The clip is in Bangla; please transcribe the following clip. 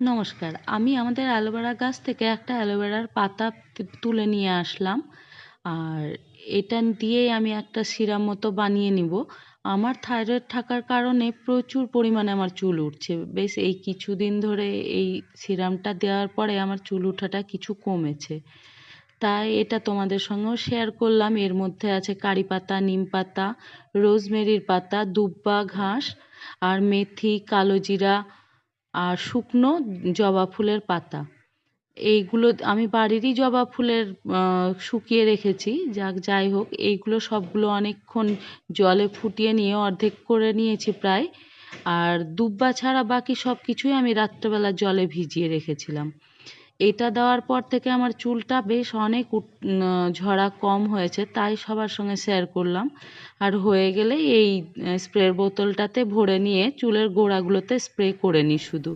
নমস্কার, আমি আমাদের অ্যালোভেরা গাছ থেকে একটা অ্যালোভেরার পাতা তুলে নিয়ে আসলাম। আর এটা দিয়েই আমি একটা সিরাম মতো বানিয়ে নিব। আমার থাইরয়েড থাকার কারণে প্রচুর পরিমাণে আমার চুল উঠছে। বেশ এই কিছুদিন ধরে এই সিরামটা দেওয়ার পরে আমার চুল ওঠাটা কিছু কমেছে। তাই এটা তোমাদের সঙ্গেও শেয়ার করলাম। এর মধ্যে আছে কারি পাতা, নিম পাতা, রোজমেরির পাতা, দুব্বা ঘাস, আর মেথি, কালো জিরা, আর শুকনো জবা ফুলের পাতা। এইগুলো আমি বাড়িরই জবা ফুলের শুকিয়ে রেখেছি। যাই হোক, এইগুলো সবগুলো অনেকক্ষণ জলে ফুটিয়ে নিয়ে অর্ধেক করে নিয়েছি প্রায়। আর দুব্বা ছাড়া বাকি সব কিছুই আমি রাত্রেবেলা জলে ভিজিয়ে রেখেছিলাম। এটা দেওয়ার পর থেকে আমার চুলটা বেশ অনেক ঝরা কম হয়েছে, তাই সবার সঙ্গে শেয়ার করলাম। আর হয়ে গেলে এই স্প্রের বোতলটাতে ভরে নিয়ে চুলের গোড়াগুলোতে স্প্রে করে নিই শুধু।